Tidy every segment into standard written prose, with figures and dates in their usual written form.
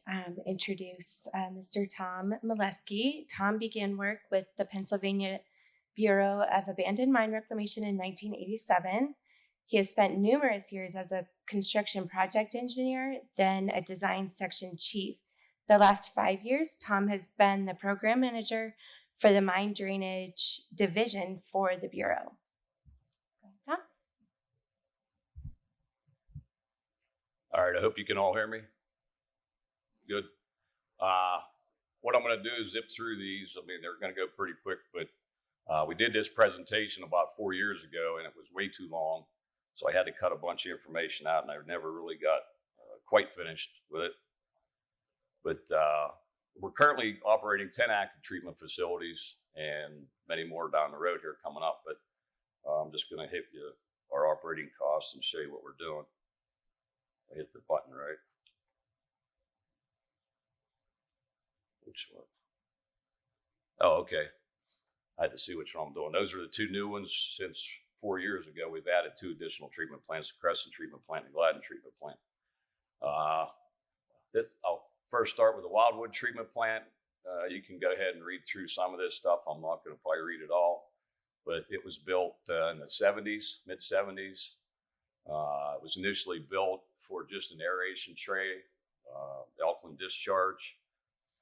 and introduce Mr. Tom Molesky. Tom began work with the Pennsylvania Bureau of Abandoned Mine Reclamation in 1987. He has spent numerous years as a construction project engineer, then a design section chief. The last 5 years, Tom has been the program manager for the mine drainage division for the Bureau. Tom? All right, I hope you can all hear me. Good. What I'm going to do is zip through these. I mean, they're going to go pretty quick, but we did this presentation about 4 years ago, and it was way too long. So I had to cut a bunch of information out, and I never really got quite finished with it. But we're currently operating 10 active treatment facilities and many more down the road here coming up. But I'm just going to hit you our operating costs and show you what we're doing. I hit the button right. Which one? Oh, okay. I had to see which one I'm doing. Those are the two new ones since 4 years ago. We've added 2 additional treatment plants, the Crescent treatment plant and the Gladden treatment plant. I'll first start with the Wildwood treatment plant. You can go ahead and read through some of this stuff. I'm not going to probably read it all, but it was built in the 70s, mid 70s. It was initially built for just an aeration tray, alkaline discharge.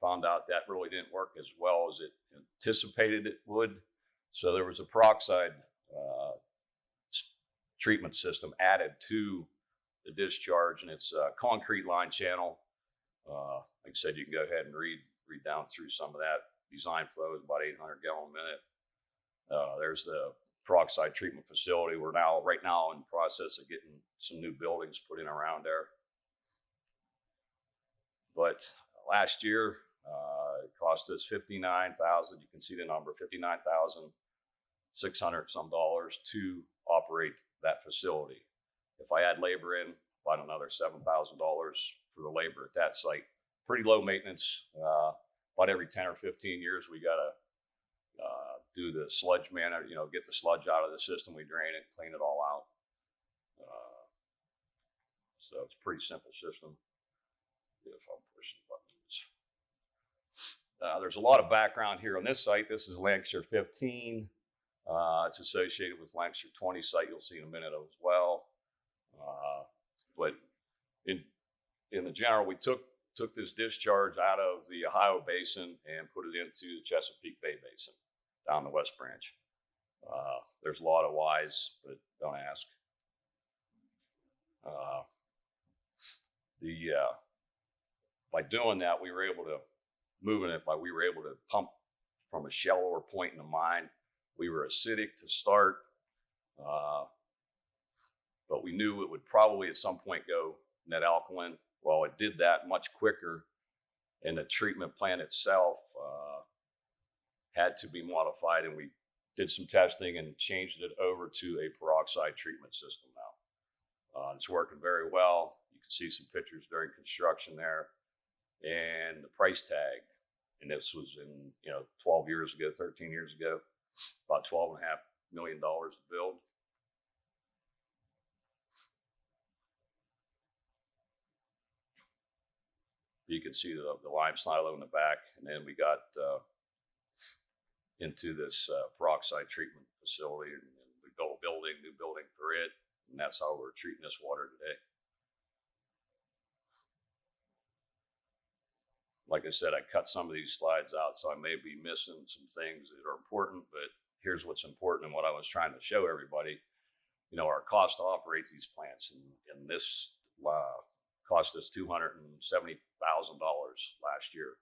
Found out that really didn't work as well as it anticipated it would. So there was a peroxide treatment system added to the discharge, and it's a concrete line channel. Like I said, you can go ahead and read down through some of that. Design flow is about 800 gallon a minute. There's the peroxide treatment facility. We're right now in the process of getting some new buildings put in around there. But last year, it cost us $59,000. You can see the number, $59,600 some dollars to operate that facility. If I add labor in, about another $7,000 for the labor at that site. Pretty low maintenance. About every 10 or 15 years, we got to do the sludge manner, get the sludge out of the system. We drain it, clean it all out. So it's a pretty simple system. If I'm pushing buttons. There's a lot of background here on this site. This is Lancashire 15. It's associated with Lancashire 20 site. You'll see in a minute as well. But in the general, we took this discharge out of the Ohio Basin and put it into the Chesapeake Bay Basin down the West Branch. There's a lot of whys, but don't ask. By doing that, we were able to pump from a shallower point in the mine. We were acidic to start, but we knew it would probably at some point go net alkaline. Well, it did that much quicker, and the treatment plant itself had to be modified, and we did some testing and changed it over to a peroxide treatment system now. It's working very well. You can see some pictures during construction there, and the price tag, and this was in 12 years ago, 13 years ago, about $12.5 million to build. You can see the lime silo in the back, and then we got into this peroxide treatment facility, and we built a new building for it, and that's how we're treating this water today. Like I said, I cut some of these slides out, so I may be missing some things that are important, but here's what's important and what I was trying to show everybody. Our cost to operate these plants, and this cost us $270,000 last year.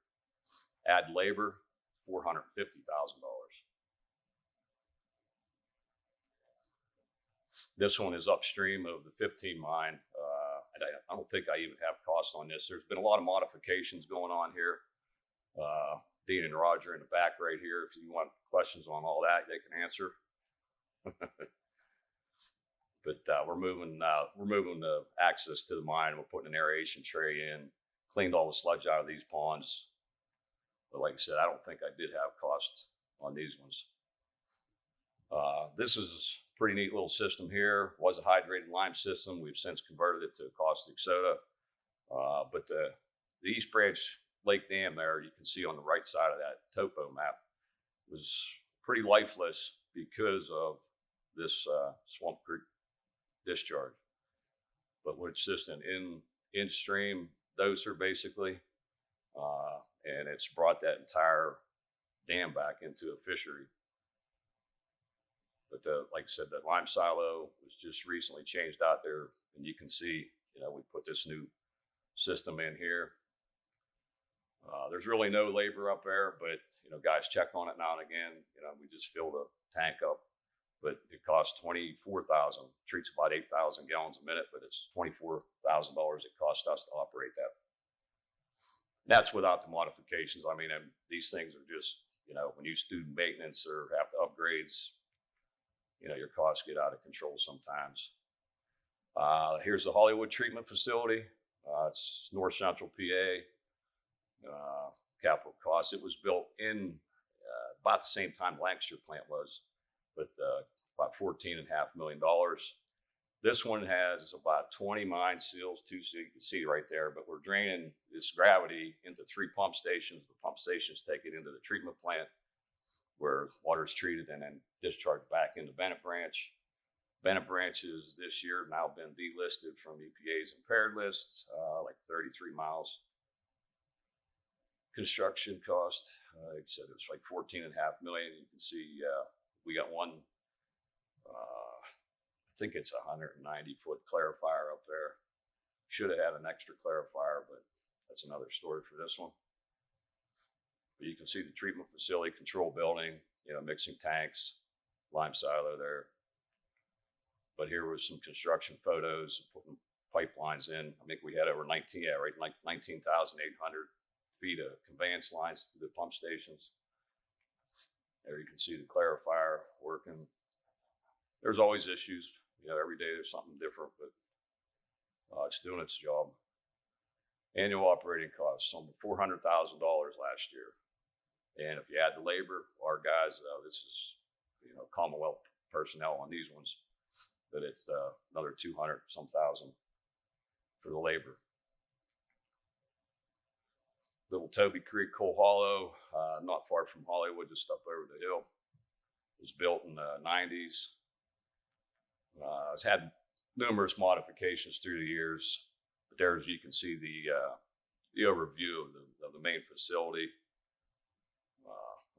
Add labor, $450,000. This one is upstream of the 15 mine. I don't think I even have costs on this. There's been a lot of modifications going on here. Dean and Roger in the back right here. If you want questions on all that, they can answer. But we're moving the access to the mine. We're putting an aeration tray in, cleaned all the sludge out of these ponds. But like I said, I don't think I did have costs on these ones. This is a pretty neat little system here. It was a hydrated lime system. We've since converted it to caustic soda. But the the East Branch Lake Dam there, you can see on the right side of that topo map, was pretty lifeless because of this Swamp Creek discharge. But it's just an in-stream doser basically, and it's brought that entire dam back into a fishery. But like I said, that lime silo was just recently changed out there, and you can see, we put this new system in here. There's really no labor up there, but guys check on it now and again. We just fill the tank up, but it costs $24,000. Treats about 8,000 gallons a minute, but it's $24,000 it cost us to operate that. That's without the modifications. I mean, and these things are just, when you do maintenance or have to upgrades, your costs get out of control sometimes. Here's the Hollywood Treatment Facility. It's North Central PA. Capital costs. It was built in about the same time Lancaster plant was, but about $14.5 million. This one has about 20 mine seals, too, so you can see right there, but we're draining this gravity into 3 pump stations. The pump stations take it into the treatment plant where water is treated and then discharged back into Bennett Branch. Bennett Branch has this year now been delisted from EPA's impaired list, like 33 miles. Construction cost, like I said, it was like $14.5 million. You can see we got one, I think it's a 190-foot clarifier up there. Should have had an extra clarifier, but that's another story for this one. But you can see the treatment facility, control building, mixing tanks, lime silo there. But here was some construction photos, putting pipelines in. I think we had over 19,800 feet of conveyance lines to the pump stations. There you can see the clarifier working. There's always issues. Every day there's something different, but it's doing its job. Annual operating costs, some $400,000 last year. And if you add the labor, our guys, this is, Commonwealth personnel on these ones, but it's another 200-some thousand for the labor. Little Toby Creek Coal Hollow, not far from Hollywood, just up over the hill. It was built in the 90s. It's had numerous modifications through the years, but there, as you can see, the overview of the main facility.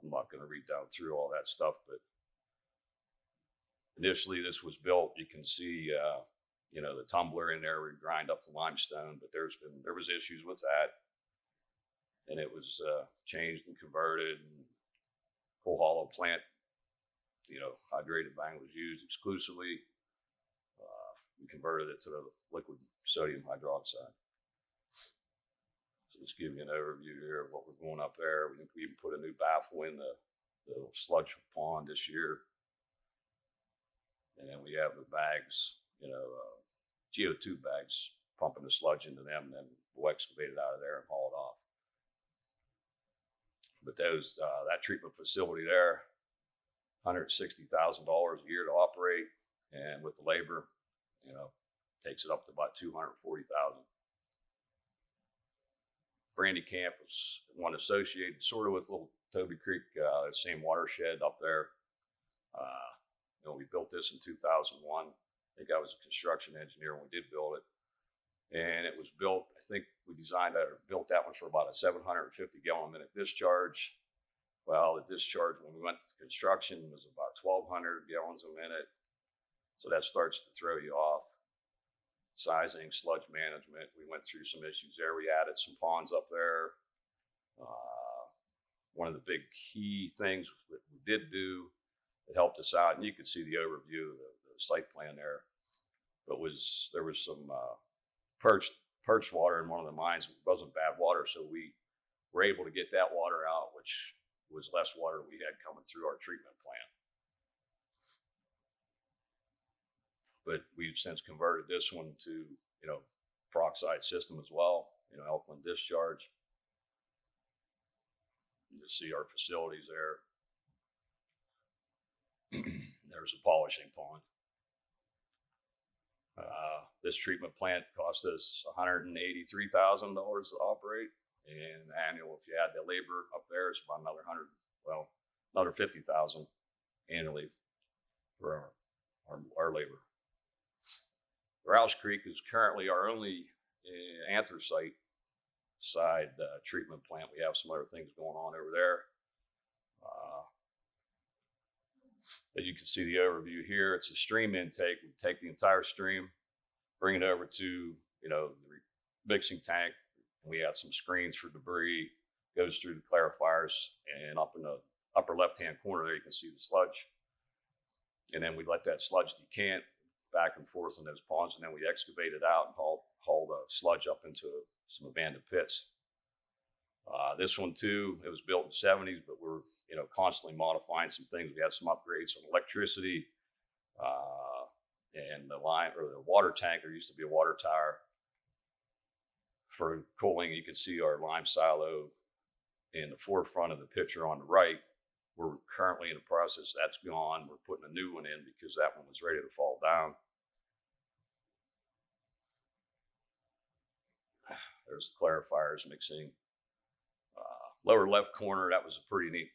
I'm not going to read down through all that stuff, but initially this was built. You can see, the tumbler in there. We grind up the limestone, but there was issues with that. And it was changed and converted. And Coal Hollow plant, hydrated bang was used exclusively. We converted it to the liquid sodium hydroxide. So just give you an overview here of what we're going up there. We even put a new baffle in the sludge pond this year. And then we have the bags, GO2 bags, pumping the sludge into them, and then we'll excavate it out of there and haul it off. But that treatment facility there, $160,000 a year to operate, and with the labor, takes it up to about $240,000. Brandy Camp was one associated sort of with Little Toby Creek, same watershed up there. We built this in 2001. I think I was a construction engineer when we did build it. And it was built, I think we built that one for about a 750 gallon a minute discharge. Well, the discharge when we went to construction was about 1,200 gallons a minute. So that starts to throw you off. Sizing, sludge management, we went through some issues there. We added some ponds up there. One of the big key things that we did do that helped us out, and you could see the overview of the site plan there, but there was some perched water in one of the mines. It wasn't bad water, so we were able to get that water out, which was less water we had coming through our treatment plant. But we've since converted this one to, peroxide system as well, alkaline discharge. You just see our facilities there. There's a polishing pond. This treatment plant cost us $183,000 to operate, and annual, if you add the labor up there, it's about another 50,000 annually for our labor. Rouse Creek is currently our only anthracite side treatment plant. We have some other things going on over there. As you can see the overview here, it's a stream intake. We take the entire stream, bring it over to the mixing tank, and we add some screens for debris, goes through the clarifiers, and up in the upper left-hand corner there you can see the sludge. And then we let that sludge decant back and forth in those ponds, and then we excavate it out and haul the sludge up into some abandoned pits. This one too, it was built in the 70s, but we're constantly modifying some things. We had some upgrades on electricity, and the line or the water tank. There used to be a water tower for cooling. You can see our lime silo in the forefront of the picture on the right. We're currently in the process. That's gone. We're putting a new one in because that one was ready to fall down. There's the clarifiers mixing. Lower left corner, that was a pretty neat.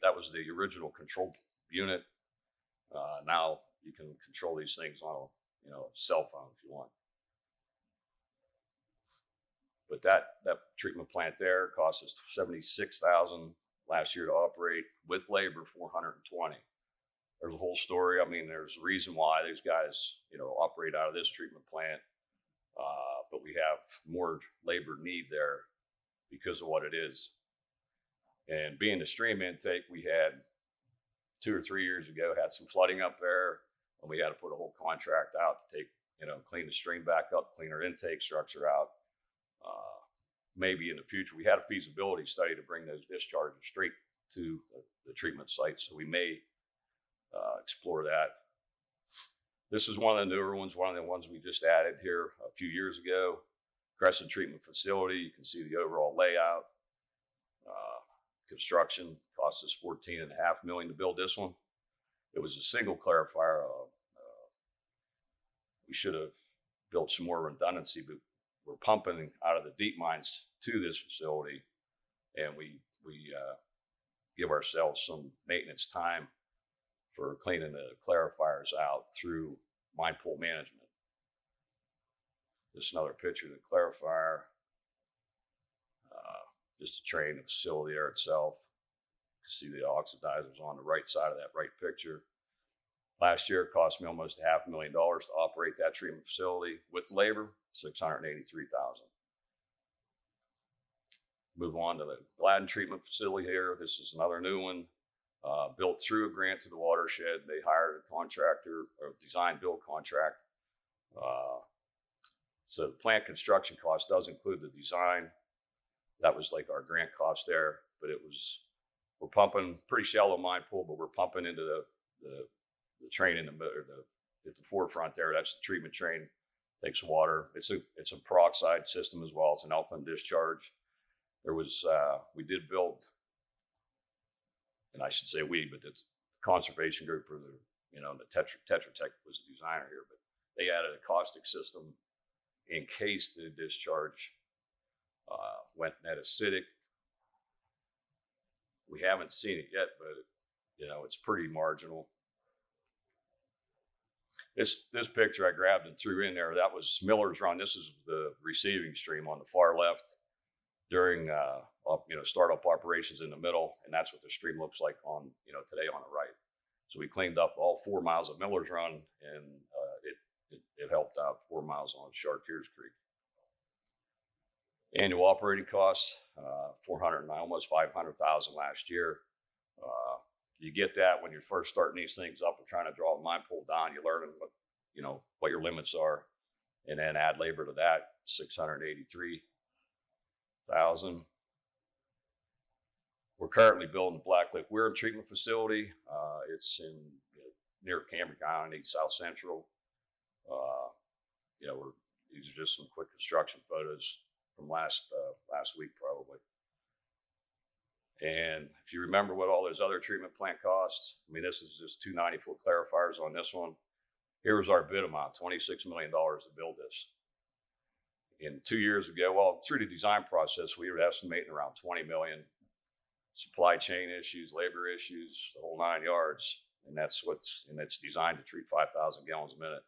That was the original control unit. Now you can control these things on a cell phone if you want. But that treatment plant there cost us $76,000 last year to operate, with labor $420,000. There's a whole story. I mean, there's a reason why these guys operate out of this treatment plant, but we have more labor need there because of what it is. And being the stream intake, we had 2 or 3 years ago had some flooding up there, and we had to put a whole contract out to take clean the stream back up, clean our intake structure out. Maybe in the future, we had a feasibility study to bring those discharges straight to the treatment site, so we may explore that. This is one of the newer ones, one of the ones we just added here a few years ago. Crescent Treatment Facility. You can see the overall layout. Construction cost us $14.5 million to build this one. It was a single clarifier. We should have built some more redundancy, but we're pumping out of the deep mines to this facility, and we give ourselves some maintenance time for cleaning the clarifiers out through mine pool management. This is another picture of the clarifier. Just to train the facility there itself. You can see the oxidizers on the right side of that right picture. Last year, it cost me almost $500,000 to operate that treatment facility with labor, $683,000. Move on to the Gladden Treatment Facility here. This is another new one, built through a grant to the watershed. They hired a contractor or design build contract. So the plant construction cost does include the design. That was like our grant cost there, but we're pumping pretty shallow mine pool, but we're pumping into the train in the middle, at the forefront there. That's the treatment train, takes water. It's a peroxide system as well. It's an alkaline discharge. We did build, and I should say we, but the conservation group or the Tetra Tech was the designer here, but they added a caustic system in case the discharge went net acidic. We haven't seen it yet, but it's pretty marginal. This picture I grabbed and threw in there, that was Miller's Run. This is the receiving stream on the far left during startup operations in the middle, and that's what the stream looks like on today on the right. So we cleaned up all 4 miles of Miller's Run, and it helped out 4 miles on Chartiers Creek. Annual operating costs, almost $500,000 last year. You get that when you're first starting these things up and trying to draw a mine pool down. You learn what your limits are, and then add labor to that, $683,000. We're currently building Blacklick Weir Treatment Facility. It's in near Cambric Island, South Central. These are just some quick construction photos from last week probably. And if you remember what all those other treatment plant costs, I mean, this is just 2 90-foot clarifiers on this one. Here was our bid amount, $26 million to build this. And 2 years ago, well, through the design process, we were estimating around 20 million. Supply chain issues, labor issues, the whole 9 yards. And it's designed to treat 5,000 gallons a minute.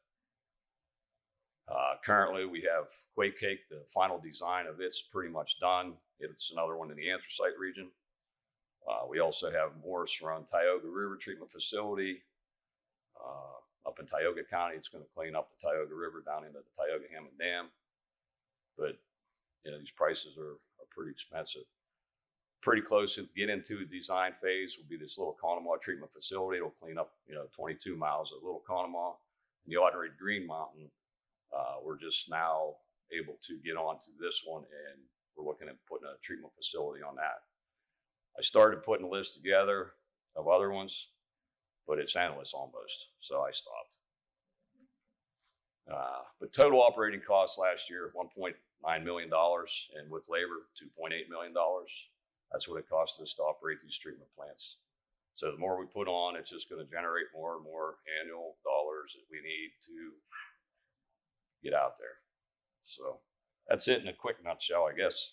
Currently, we have Quake Cake. The final design of it's pretty much done. It's another one in the anthracite region. We also have Morris Run Tioga River Treatment Facility up in Tioga County. It's going to clean up the Tioga River down into the Tioga Hammond Dam. But these prices are pretty expensive. Pretty close to get into the design phase will be this Little Conemaugh treatment facility. It'll clean up 22 miles of Little Conemaugh. And the Audenried Green Mountain, we're just now able to get onto this one, and we're looking at putting a treatment facility on that. I started putting a list together of other ones, but it's endless almost, so I stopped. But total operating costs last year, $1.9 million, and with labor, $2.8 million. That's what it costs us to operate these treatment plants. So the more we put on, it's just going to generate more and more annual dollars that we need to get out there. So that's it in a quick nutshell, I guess.